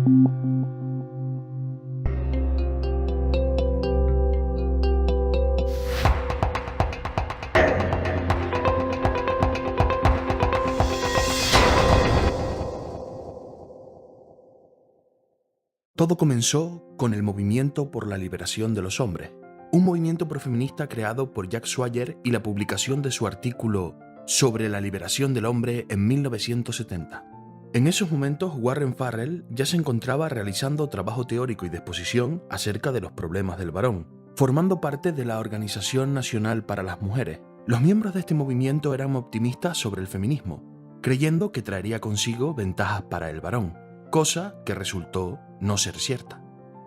Todo comenzó con el Movimiento por la Liberación de los Hombres, un movimiento profeminista creado por Jack Swagger y la publicación de su artículo sobre la liberación del hombre en 1970. En esos momentos, Warren Farrell ya se encontraba realizando trabajo teórico y de exposición acerca de los problemas del varón, formando parte de la Organización Nacional para las Mujeres. Los miembros de este movimiento eran optimistas sobre el feminismo, creyendo que traería consigo ventajas para el varón, cosa que resultó no ser cierta.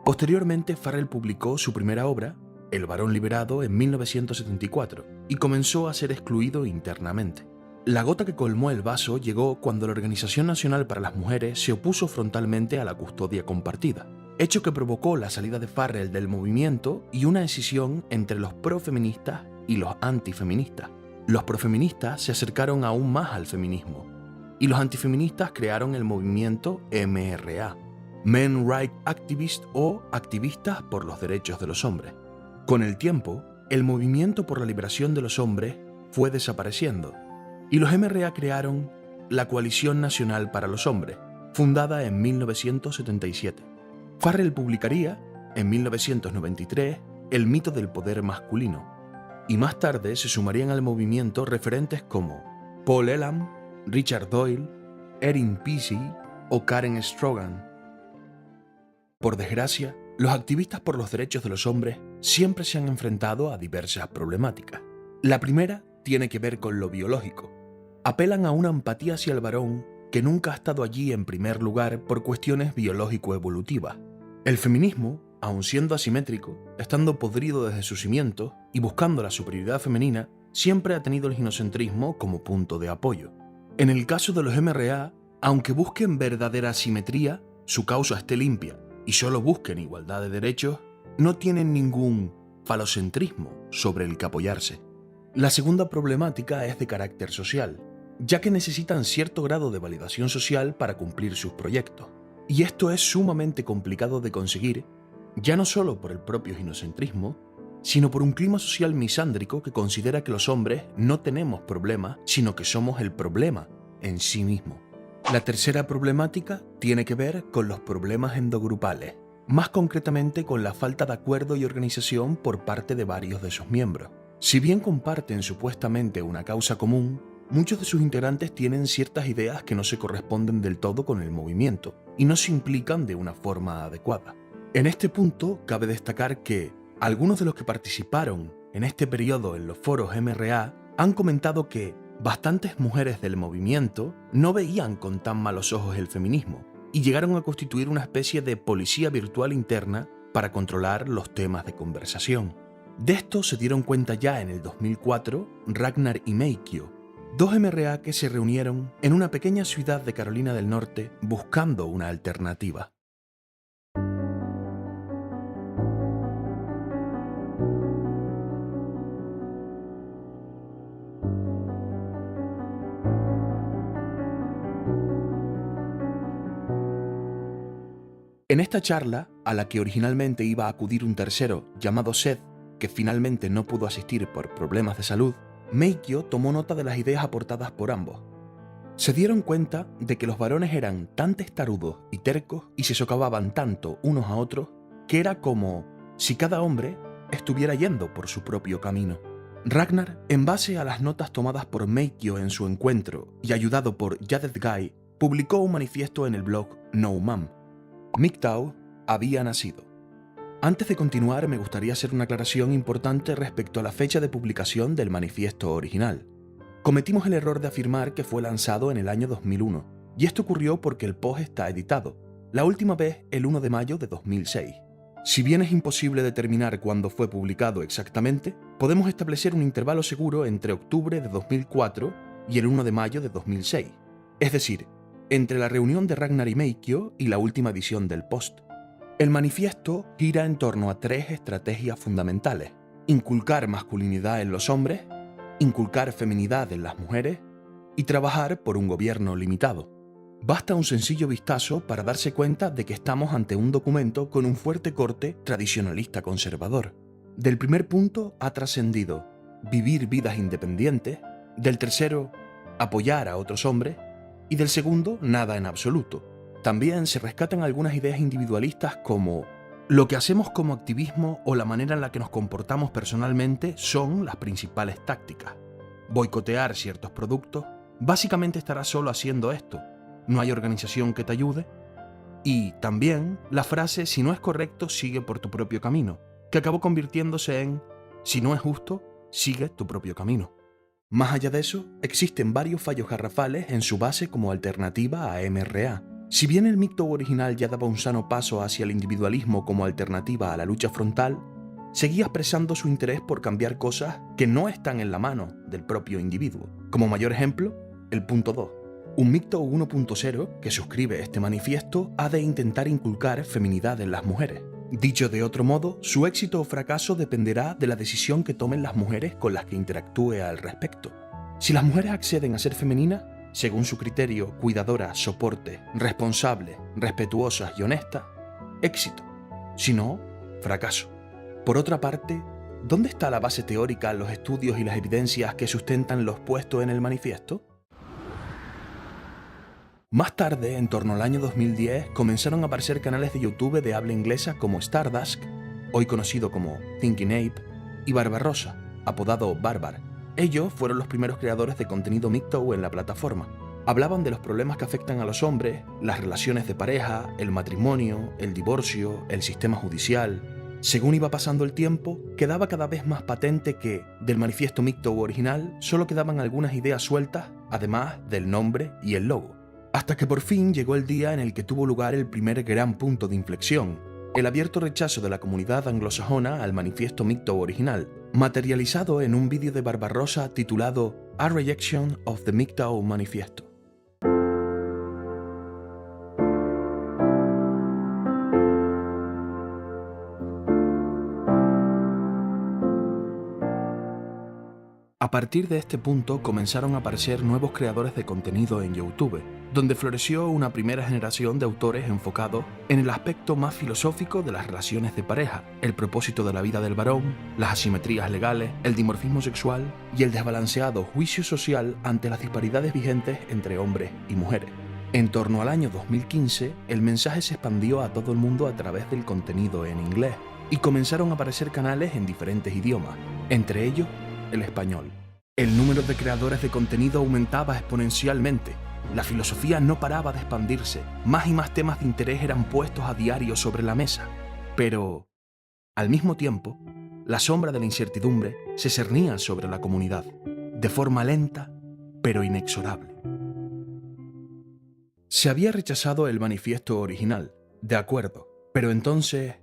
Posteriormente, Farrell publicó su primera obra, El varón liberado, en 1974, y comenzó a ser excluido internamente. La gota que colmó el vaso llegó cuando la Organización Nacional para las Mujeres se opuso frontalmente a la custodia compartida, hecho que provocó la salida de Farrell del movimiento y una escisión entre los profeministas y los antifeministas. Los profeministas se acercaron aún más al feminismo, y los antifeministas crearon el movimiento MRA, Men Rights Activists, o Activistas por los Derechos de los Hombres. Con el tiempo, el movimiento por la liberación de los hombres fue desapareciendo, y los MRA crearon la Coalición Nacional para los Hombres, fundada en 1977. Farrell publicaría, en 1993, El mito del poder masculino, y más tarde se sumarían al movimiento referentes como Paul Elam, Richard Doyle, Erin Pesey o Karen Strogan. Por desgracia, los activistas por los derechos de los hombres siempre se han enfrentado a diversas problemáticas. La primera tiene que ver con lo biológico. Apelan a una empatía hacia el varón que nunca ha estado allí en primer lugar por cuestiones biológico-evolutivas. El feminismo, aun siendo asimétrico, estando podrido desde sus cimientos y buscando la superioridad femenina, siempre ha tenido el ginocentrismo como punto de apoyo. En el caso de los MRA, aunque busquen verdadera simetría, su causa esté limpia y solo busquen igualdad de derechos, no tienen ningún falocentrismo sobre el que apoyarse. La segunda problemática es de carácter social, ya que necesitan cierto grado de validación social para cumplir sus proyectos. Y esto es sumamente complicado de conseguir, ya no solo por el propio ginocentrismo, sino por un clima social misándrico que considera que los hombres no tenemos problemas, sino que somos el problema en sí mismo. La tercera problemática tiene que ver con los problemas endogrupales, más concretamente con la falta de acuerdo y organización por parte de varios de sus miembros. Si bien comparten supuestamente una causa común, muchos de sus integrantes tienen ciertas ideas que no se corresponden del todo con el movimiento y no se implican de una forma adecuada. En este punto, cabe destacar que algunos de los que participaron en este periodo en los foros MRA han comentado que bastantes mujeres del movimiento no veían con tan malos ojos el feminismo y llegaron a constituir una especie de policía virtual interna para controlar los temas de conversación. De esto se dieron cuenta ya en el 2004 Ragnar y Meikyo, dos MRA que se reunieron en una pequeña ciudad de Carolina del Norte buscando una alternativa. En esta charla, a la que originalmente iba a acudir un tercero llamado Seth, que finalmente no pudo asistir por problemas de salud, Meikyo tomó nota de las ideas aportadas por ambos. Se dieron cuenta de que los varones eran tan testarudos y tercos y se socavaban tanto unos a otros que era como si cada hombre estuviera yendo por su propio camino. Ragnar, en base a las notas tomadas por Meikyo en su encuentro y ayudado por Jaded Guy, publicó un manifiesto en el blog No Mom. MGTOW había nacido. Antes de continuar, me gustaría hacer una aclaración importante respecto a la fecha de publicación del manifiesto original. Cometimos el error de afirmar que fue lanzado en el año 2001, y esto ocurrió porque el post está editado, la última vez el 1 de mayo de 2006. Si bien es imposible determinar cuándo fue publicado exactamente, podemos establecer un intervalo seguro entre octubre de 2004 y el 1 de mayo de 2006, es decir, entre la reunión de Ragnar y Meikyo y la última edición del post. El manifiesto gira en torno a 3 estrategias fundamentales: inculcar masculinidad en los hombres, inculcar feminidad en las mujeres y trabajar por un gobierno limitado. Basta un sencillo vistazo para darse cuenta de que estamos ante un documento con un fuerte corte tradicionalista conservador. Del primer punto ha trascendido vivir vidas independientes, del tercero, apoyar a otros hombres, y del segundo, nada en absoluto. También se rescatan algunas ideas individualistas como lo que hacemos como activismo o la manera en la que nos comportamos personalmente son las principales tácticas. Boicotear ciertos productos, básicamente estarás solo haciendo esto. No hay organización que te ayude. Y también la frase si no es correcto, sigue por tu propio camino, que acabó convirtiéndose en si no es justo, sigue tu propio camino. Más allá de eso, existen varios fallos garrafales en su base como alternativa a MRA. Si bien el MGTOW original ya daba un sano paso hacia el individualismo como alternativa a la lucha frontal, seguía expresando su interés por cambiar cosas que no están en la mano del propio individuo. Como mayor ejemplo, el punto 2. Un MGTOW 1.0 que suscribe este manifiesto ha de intentar inculcar feminidad en las mujeres. Dicho de otro modo, su éxito o fracaso dependerá de la decisión que tomen las mujeres con las que interactúe al respecto. Si las mujeres acceden a ser femeninas, según su criterio, cuidadora, soporte, responsable, respetuosas y honesta, éxito. Si no, fracaso. Por otra parte, ¿dónde está la base teórica, los estudios y las evidencias que sustentan lo expuesto en el manifiesto? Más tarde, en torno al año 2010, comenzaron a aparecer canales de YouTube de habla inglesa como Stardust, hoy conocido como Thinking Ape, y Barbarossa, apodado Barbar. Ellos fueron los primeros creadores de contenido MGTOW en la plataforma. Hablaban de los problemas que afectan a los hombres, las relaciones de pareja, el matrimonio, el divorcio, el sistema judicial. Según iba pasando el tiempo, quedaba cada vez más patente que, del manifiesto MGTOW original, solo quedaban algunas ideas sueltas, además del nombre y el logo. Hasta que por fin llegó el día en el que tuvo lugar el primer gran punto de inflexión, el abierto rechazo de la comunidad anglosajona al manifiesto MGTOW original, materializado en un vídeo de Barbarossa titulado A Rejection of the MGTOW Manifesto. A partir de este punto comenzaron a aparecer nuevos creadores de contenido en YouTube, donde floreció una primera generación de autores enfocados en el aspecto más filosófico de las relaciones de pareja, el propósito de la vida del varón, las asimetrías legales, el dimorfismo sexual y el desbalanceado juicio social ante las disparidades vigentes entre hombres y mujeres. En torno al año 2015, el mensaje se expandió a todo el mundo a través del contenido en inglés, y comenzaron a aparecer canales en diferentes idiomas, entre ellos el español. El número de creadores de contenido aumentaba exponencialmente. La filosofía no paraba de expandirse. Más y más temas de interés eran puestos a diario sobre la mesa. Pero, al mismo tiempo, la sombra de la incertidumbre se cernía sobre la comunidad, de forma lenta, pero inexorable. Se había rechazado el manifiesto original, de acuerdo, pero entonces,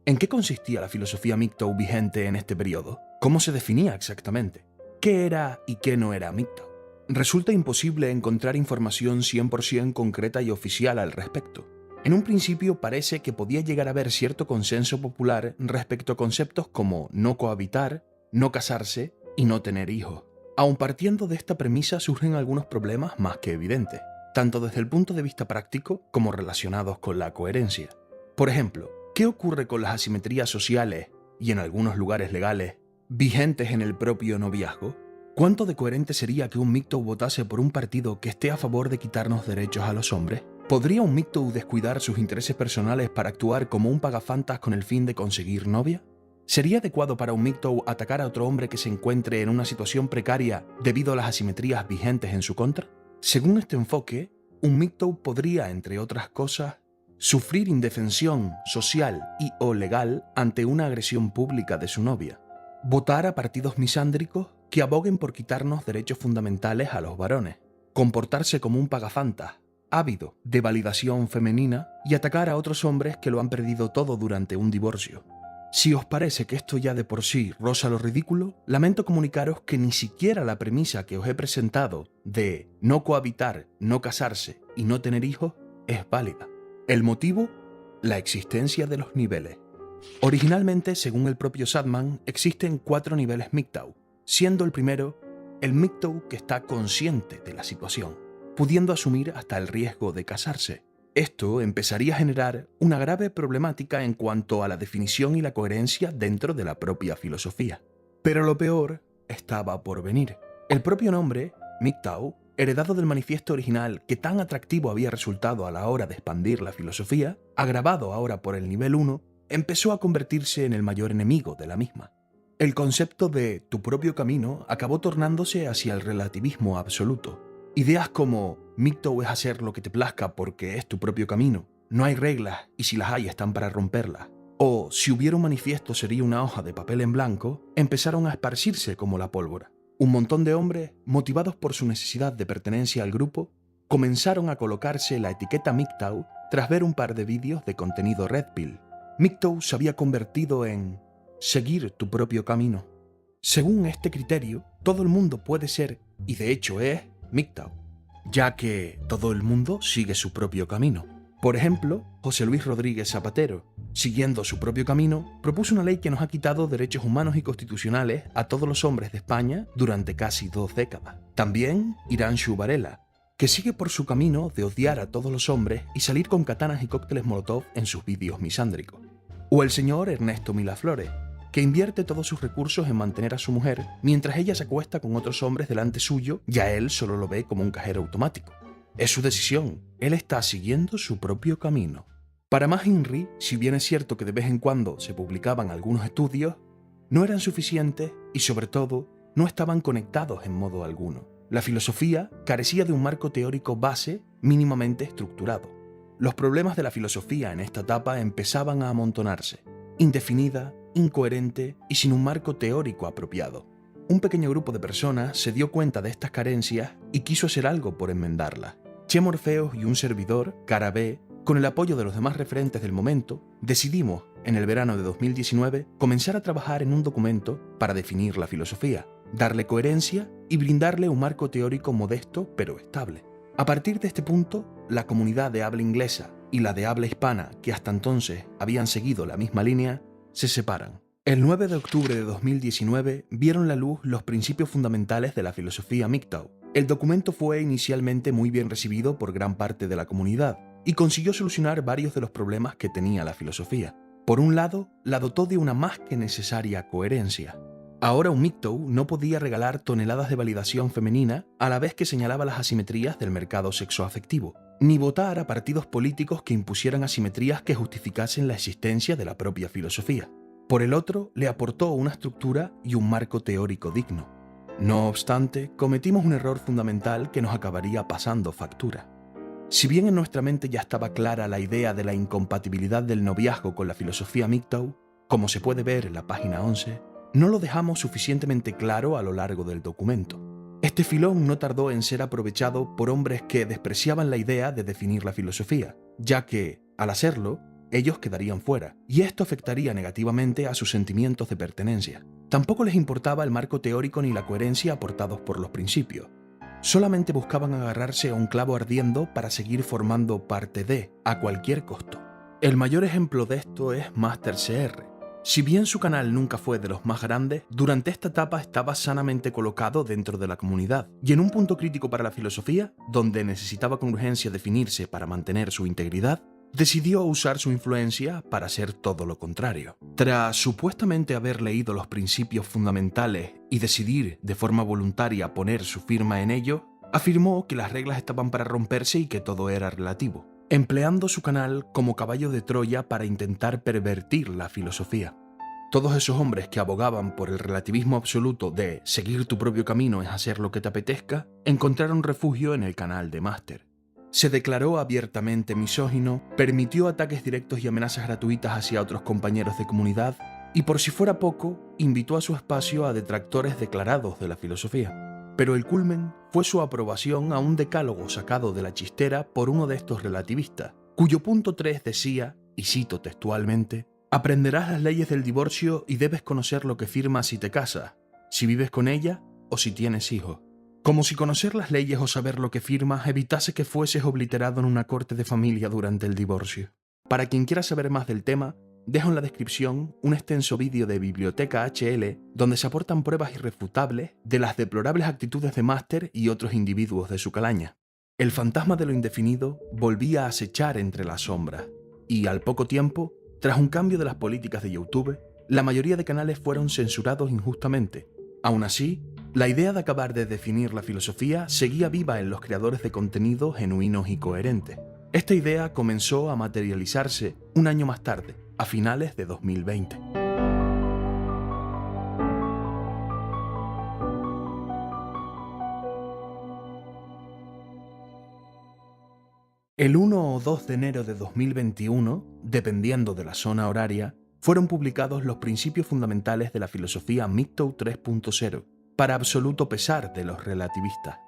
¿en qué consistía la filosofía MGTOW vigente en este periodo? ¿Cómo se definía exactamente? ¿Qué era y qué no era MGTOW? Resulta imposible encontrar información 100% concreta y oficial al respecto. En un principio parece que podía llegar a haber cierto consenso popular respecto a conceptos como no cohabitar, no casarse y no tener hijos. Aun partiendo de esta premisa surgen algunos problemas más que evidentes, tanto desde el punto de vista práctico como relacionados con la coherencia. Por ejemplo, ¿qué ocurre con las asimetrías sociales y en algunos lugares legales vigentes en el propio noviazgo? ¿Cuánto de coherente sería que un MGTOW votase por un partido que esté a favor de quitarnos derechos a los hombres? ¿Podría un MGTOW descuidar sus intereses personales para actuar como un pagafantas con el fin de conseguir novia? ¿Sería adecuado para un MGTOW atacar a otro hombre que se encuentre en una situación precaria debido a las asimetrías vigentes en su contra? Según este enfoque, un MGTOW podría, entre otras cosas, sufrir indefensión social y o legal ante una agresión pública de su novia, votar a partidos misándricos que aboguen por quitarnos derechos fundamentales a los varones, comportarse como un pagafantas, ávido de validación femenina y atacar a otros hombres que lo han perdido todo durante un divorcio. Si os parece que esto ya de por sí roza lo ridículo, lamento comunicaros que ni siquiera la premisa que os he presentado de no cohabitar, no casarse y no tener hijos es válida. El motivo, la existencia de los niveles. Originalmente, según el propio Sadman, existen 4 niveles MGTOW, siendo el primero el MGTOW que está consciente de la situación. pudiendo asumir hasta el riesgo de casarse. Esto empezaría a generar una grave problemática en cuanto a la definición y la coherencia dentro de la propia filosofía. Pero lo peor estaba por venir. El propio nombre, MGTOW, heredado del manifiesto original que tan atractivo había resultado a la hora de expandir la filosofía, agravado ahora por el nivel 1, empezó a convertirse en el mayor enemigo de la misma. El concepto de tu propio camino acabó tornándose hacia el relativismo absoluto. Ideas como MGTOW es hacer lo que te plazca porque es tu propio camino, no hay reglas y si las hay están para romperlas, o si hubiera un manifiesto sería una hoja de papel en blanco, empezaron a esparcirse como la pólvora. Un montón de hombres, motivados por su necesidad de pertenencia al grupo, comenzaron a colocarse la etiqueta MGTOW tras ver un par de vídeos de contenido Red Pill. MGTOW se había convertido en seguir tu propio camino. Según este criterio, todo el mundo puede ser, y de hecho es, MGTOW, ya que todo el mundo sigue su propio camino. Por ejemplo, José Luis Rodríguez Zapatero, siguiendo su propio camino, propuso una ley que nos ha quitado derechos humanos y constitucionales a todos los hombres de España durante casi 2 décadas. También Iranshu Varela, que sigue por su camino de odiar a todos los hombres y salir con katanas y cócteles molotov en sus vídeos misándricos. O el señor Ernesto Milaflores, que invierte todos sus recursos en mantener a su mujer mientras ella se acuesta con otros hombres delante suyo y a él solo lo ve como un cajero automático. Es su decisión, él está siguiendo su propio camino. Para Mahinri, si bien es cierto que de vez en cuando se publicaban algunos estudios, no eran suficientes y sobre todo no estaban conectados en modo alguno. La filosofía carecía de un marco teórico base mínimamente estructurado. Los problemas de la filosofía en esta etapa empezaban a amontonarse, indefinida, incoherente y sin un marco teórico apropiado. Un pequeño grupo de personas se dio cuenta de estas carencias y quiso hacer algo por enmendarlas. Che Morfeos y un servidor, Cara B, con el apoyo de los demás referentes del momento, decidimos, en el verano de 2019, comenzar a trabajar en un documento para definir la filosofía, darle coherencia y brindarle un marco teórico modesto pero estable. A partir de este punto, la comunidad de habla inglesa y la de habla hispana, que hasta entonces habían seguido la misma línea, se separan. El 9 de octubre de 2019 vieron la luz los principios fundamentales de la filosofía MGTOW. El documento fue inicialmente muy bien recibido por gran parte de la comunidad y consiguió solucionar varios de los problemas que tenía la filosofía. Por un lado, la dotó de una más que necesaria coherencia. Ahora un MGTOW no podía regalar toneladas de validación femenina a la vez que señalaba las asimetrías del mercado sexoafectivo, ni votar a partidos políticos que impusieran asimetrías que justificasen la existencia de la propia filosofía. Por el otro, le aportó una estructura y un marco teórico digno. No obstante, cometimos un error fundamental que nos acabaría pasando factura. Si bien en nuestra mente ya estaba clara la idea de la incompatibilidad del noviazgo con la filosofía MGTOW, como se puede ver en la página 11, no lo dejamos suficientemente claro a lo largo del documento. Este filón no tardó en ser aprovechado por hombres que despreciaban la idea de definir la filosofía, ya que, al hacerlo, ellos quedarían fuera, y esto afectaría negativamente a sus sentimientos de pertenencia. Tampoco les importaba el marco teórico ni la coherencia aportados por los principios. Solamente buscaban agarrarse a un clavo ardiendo para seguir formando parte de, a cualquier costo. El mayor ejemplo de esto es MasterCR. Si bien su canal nunca fue de los más grandes, durante esta etapa estaba sanamente colocado dentro de la comunidad, y en un punto crítico para la filosofía, donde necesitaba con urgencia definirse para mantener su integridad, decidió usar su influencia para hacer todo lo contrario. Tras supuestamente haber leído los principios fundamentales y decidir de forma voluntaria poner su firma en ellos, afirmó que las reglas estaban para romperse y que todo era relativo, empleando su canal como caballo de Troya para intentar pervertir la filosofía. Todos esos hombres que abogaban por el relativismo absoluto de seguir tu propio camino es hacer lo que te apetezca, encontraron refugio en el canal de Master. Se declaró abiertamente misógino, permitió ataques directos y amenazas gratuitas hacia otros compañeros de comunidad y, por si fuera poco, invitó a su espacio a detractores declarados de la filosofía. Pero el culmen fue su aprobación a un decálogo sacado de la chistera por uno de estos relativistas, cuyo punto 3 decía, y cito textualmente, «Aprenderás las leyes del divorcio y debes conocer lo que firmas si te casas, si vives con ella o si tienes hijos». Como si conocer las leyes o saber lo que firmas evitase que fueses obliterado en una corte de familia durante el divorcio. Para quien quiera saber más del tema, dejo en la descripción un extenso vídeo de Biblioteca HL donde se aportan pruebas irrefutables de las deplorables actitudes de Master y otros individuos de su calaña. El fantasma de lo indefinido volvía a acechar entre las sombras, y al poco tiempo, tras un cambio de las políticas de YouTube, la mayoría de canales fueron censurados injustamente. Aún así, la idea de acabar de definir la filosofía seguía viva en los creadores de contenido genuinos y coherentes. Esta idea comenzó a materializarse un año más tarde, a finales de 2020. El 1 o 2 de enero de 2021, dependiendo de la zona horaria, fueron publicados los principios fundamentales de la filosofía MGTOW 3.0, para absoluto pesar de los relativistas.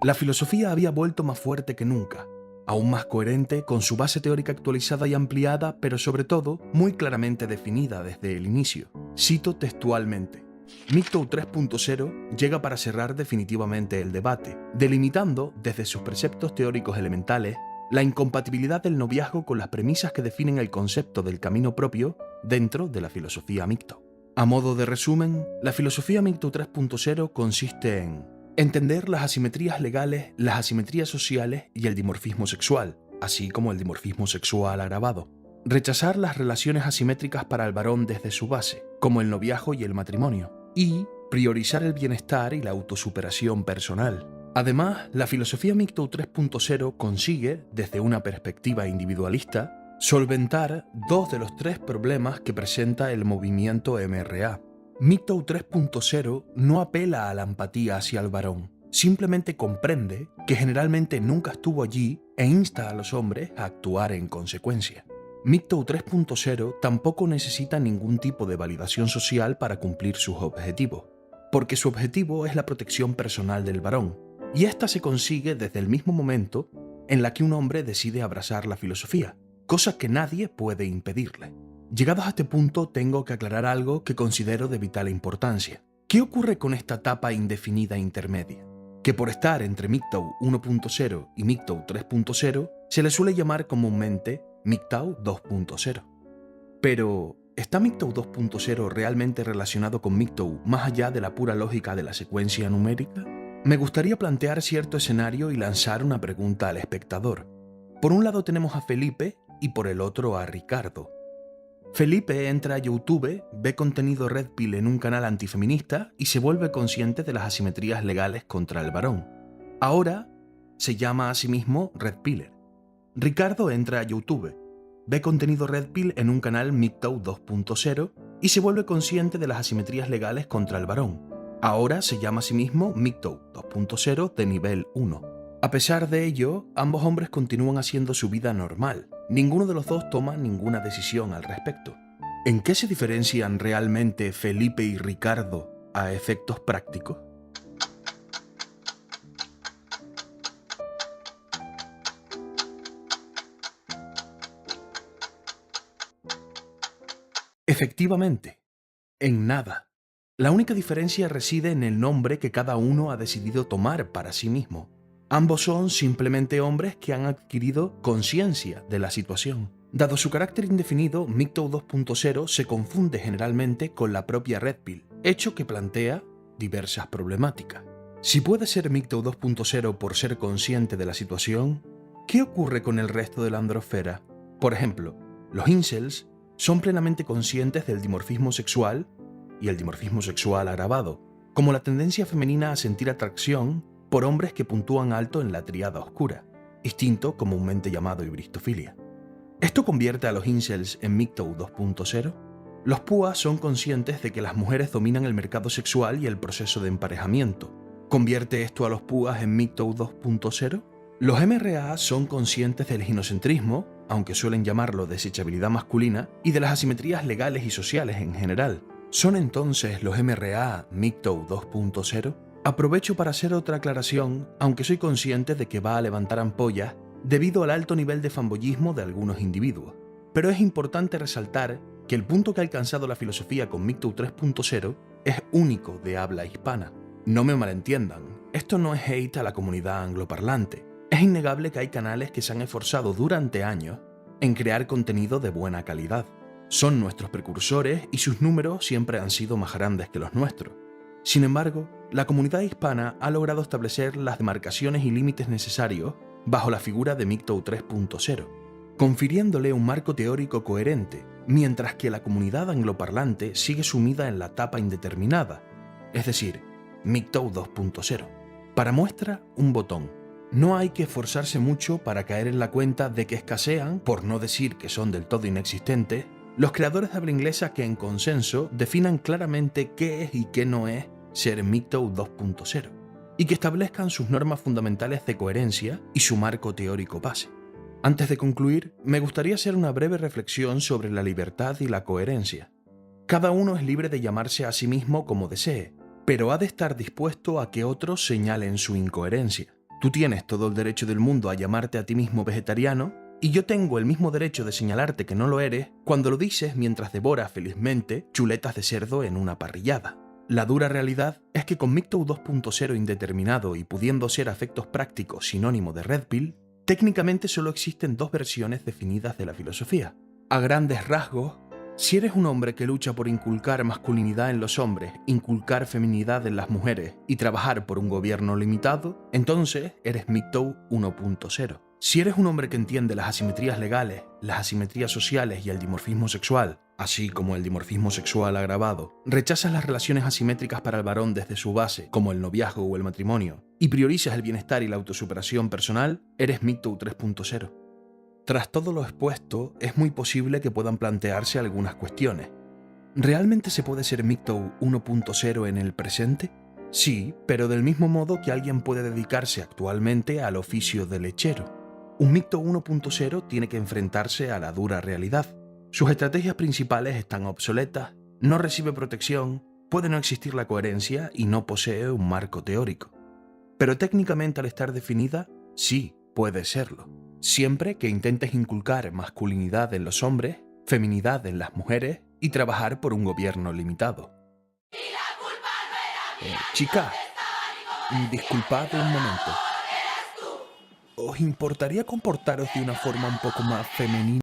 La filosofía había vuelto más fuerte que nunca, aún más coherente, con su base teórica actualizada y ampliada, pero sobre todo muy claramente definida desde el inicio. Cito textualmente: MGTOW 3.0 llega para cerrar definitivamente el debate, delimitando, desde sus preceptos teóricos elementales, la incompatibilidad del noviazgo con las premisas que definen el concepto del camino propio dentro de la filosofía MGTOW. A modo de resumen, la filosofía MGTOW 3.0 consiste en entender las asimetrías legales, las asimetrías sociales y el dimorfismo sexual, así como el dimorfismo sexual agravado. Rechazar las relaciones asimétricas para el varón desde su base, como el noviazgo y el matrimonio. Y priorizar el bienestar y la autosuperación personal. Además, la filosofía MGTOW 3.0 consigue, desde una perspectiva individualista, solventar dos de los tres problemas que presenta el movimiento MRA. MGTOW 3.0 no apela a la empatía hacia el varón, simplemente comprende que generalmente nunca estuvo allí e insta a los hombres a actuar en consecuencia. MGTOW 3.0 tampoco necesita ningún tipo de validación social para cumplir sus objetivos, porque su objetivo es la protección personal del varón, y esta se consigue desde el mismo momento en la que un hombre decide abrazar la filosofía, cosa que nadie puede impedirle. Llegados a este punto, tengo que aclarar algo que considero de vital importancia. ¿Qué ocurre con esta etapa indefinida intermedia? Que por estar entre MGTOW 1.0 y MGTOW 3.0 se le suele llamar comúnmente MGTOW 2.0. Pero, ¿está MGTOW 2.0 realmente relacionado con MGTOW más allá de la pura lógica de la secuencia numérica? Me gustaría plantear cierto escenario y lanzar una pregunta al espectador. Por un lado tenemos a Felipe y por el otro a Ricardo. Felipe entra a YouTube, ve contenido Red Pill en un canal antifeminista y se vuelve consciente de las asimetrías legales contra el varón. Ahora se llama a sí mismo Red Piller. Ricardo entra a YouTube, ve contenido Red Pill en un canal MGTOW 2.0 y se vuelve consciente de las asimetrías legales contra el varón. Ahora se llama a sí mismo MGTOW 2.0 de nivel 1. A pesar de ello, ambos hombres continúan haciendo su vida normal. Ninguno de los dos toma ninguna decisión al respecto. ¿En qué se diferencian realmente Felipe y Ricardo a efectos prácticos? Efectivamente, en nada. La única diferencia reside en el nombre que cada uno ha decidido tomar para sí mismo. Ambos son simplemente hombres que han adquirido conciencia de la situación. Dado su carácter indefinido, MGTOW 2.0 se confunde generalmente con la propia Red Pill, hecho que plantea diversas problemáticas. Si puede ser MGTOW 2.0 por ser consciente de la situación, ¿qué ocurre con el resto de la androsfera? Por ejemplo, los incels son plenamente conscientes del dimorfismo sexual y el dimorfismo sexual agravado, como la tendencia femenina a sentir atracción por hombres que puntúan alto en la tríada oscura, instinto comúnmente llamado hibristofilia. ¿Esto convierte a los incels en MGTOW 2.0? Los púas son conscientes de que las mujeres dominan el mercado sexual y el proceso de emparejamiento. ¿Convierte esto a los púas en MGTOW 2.0? Los MRA son conscientes del ginocentrismo, aunque suelen llamarlo desechabilidad masculina, y de las asimetrías legales y sociales en general. ¿Son entonces los MRA MGTOW 2.0? Aprovecho para hacer otra aclaración, aunque soy consciente de que va a levantar ampollas debido al alto nivel de fanboyismo de algunos individuos. Pero es importante resaltar que el punto que ha alcanzado la filosofía con MGTOW 3.0 es único de habla hispana. No me malentiendan, esto no es hate a la comunidad angloparlante. Es innegable que hay canales que se han esforzado durante años en crear contenido de buena calidad. Son nuestros precursores y sus números siempre han sido más grandes que los nuestros. Sin embargo, la comunidad hispana ha logrado establecer las demarcaciones y límites necesarios bajo la figura de MGTOW 3.0, confiriéndole un marco teórico coherente, mientras que la comunidad angloparlante sigue sumida en la etapa indeterminada, es decir, MGTOW 2.0. Para muestra, un botón. No hay que esforzarse mucho para caer en la cuenta de que escasean, por no decir que son del todo inexistentes, los creadores de habla inglesa que en consenso definan claramente qué es y qué no es ser MGTOW 2.0, y que establezcan sus normas fundamentales de coherencia y su marco teórico base. Antes de concluir, me gustaría hacer una breve reflexión sobre la libertad y la coherencia. Cada uno es libre de llamarse a sí mismo como desee, pero ha de estar dispuesto a que otros señalen su incoherencia. Tú tienes todo el derecho del mundo a llamarte a ti mismo vegetariano, y yo tengo el mismo derecho de señalarte que no lo eres cuando lo dices mientras devoras felizmente chuletas de cerdo en una parrillada. La dura realidad es que con MGTOW 2.0 indeterminado y pudiendo ser a efectos prácticos sinónimo de Red Pill, técnicamente solo existen dos versiones definidas de la filosofía. A grandes rasgos, si eres un hombre que lucha por inculcar masculinidad en los hombres, inculcar feminidad en las mujeres y trabajar por un gobierno limitado, entonces eres MGTOW 1.0. Si eres un hombre que entiende las asimetrías legales, las asimetrías sociales y el dimorfismo sexual, así como el dimorfismo sexual agravado, rechazas las relaciones asimétricas para el varón desde su base, como el noviazgo o el matrimonio, y priorizas el bienestar y la autosuperación personal, eres MGTOW 3.0. Tras todo lo expuesto, es muy posible que puedan plantearse algunas cuestiones. ¿Realmente se puede ser MGTOW 1.0 en el presente? Sí, pero del mismo modo que alguien puede dedicarse actualmente al oficio de lechero. Un MGTOW 1.0 tiene que enfrentarse a la dura realidad. Sus estrategias principales están obsoletas, no recibe protección, puede no existir la coherencia y no posee un marco teórico. Pero técnicamente al estar definida, sí, puede serlo. Siempre que intentes inculcar masculinidad en los hombres, feminidad en las mujeres y trabajar por un gobierno limitado. Chicas, disculpad un momento. ¿Os importaría comportaros de una forma un poco más femenina?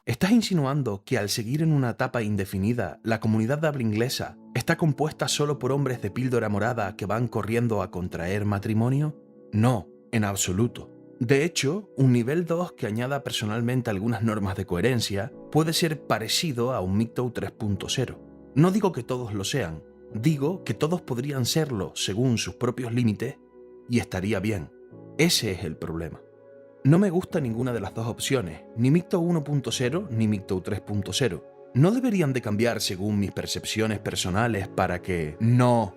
¿Estás insinuando que al seguir en una etapa indefinida, la comunidad de habla inglesa está compuesta solo por hombres de píldora morada que van corriendo a contraer matrimonio? No, en absoluto. De hecho, un nivel 2 que añada personalmente algunas normas de coherencia puede ser parecido a un MGTOW 3.0. No digo que todos lo sean, digo que todos podrían serlo según sus propios límites y estaría bien. Ese es el problema. No me gusta ninguna de las dos opciones, ni MGTOW 1.0 ni MGTOW 3.0. No deberían de cambiar según mis percepciones personales para que... No.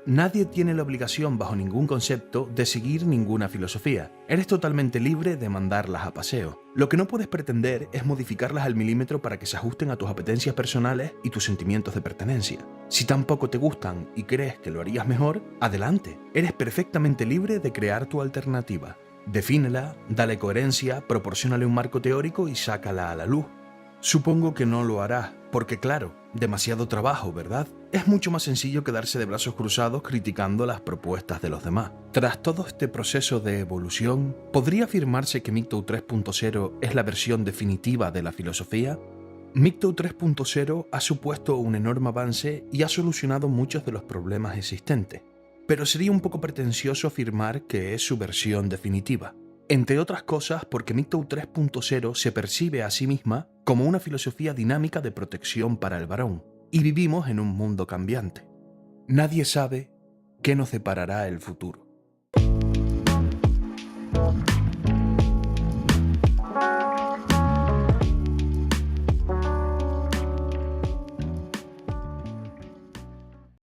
Nadie tiene la obligación bajo ningún concepto de seguir ninguna filosofía. Eres totalmente libre de mandarlas a paseo. Lo que no puedes pretender es modificarlas al milímetro para que se ajusten a tus apetencias personales y tus sentimientos de pertenencia. Si tampoco te gustan y crees que lo harías mejor, adelante. Eres perfectamente libre de crear tu alternativa. Defínela, dale coherencia, proporciónale un marco teórico y sácala a la luz. Supongo que no lo harás, porque claro, demasiado trabajo, ¿verdad? Es mucho más sencillo quedarse de brazos cruzados criticando las propuestas de los demás. Tras todo este proceso de evolución, ¿podría afirmarse que MGTOW 3.0 es la versión definitiva de la filosofía? MGTOW 3.0 ha supuesto un enorme avance y ha solucionado muchos de los problemas existentes, pero sería un poco pretencioso afirmar que es su versión definitiva. Entre otras cosas porque MGTOW 3.0 se percibe a sí misma como una filosofía dinámica de protección para el varón, y vivimos en un mundo cambiante. Nadie sabe qué nos deparará el futuro.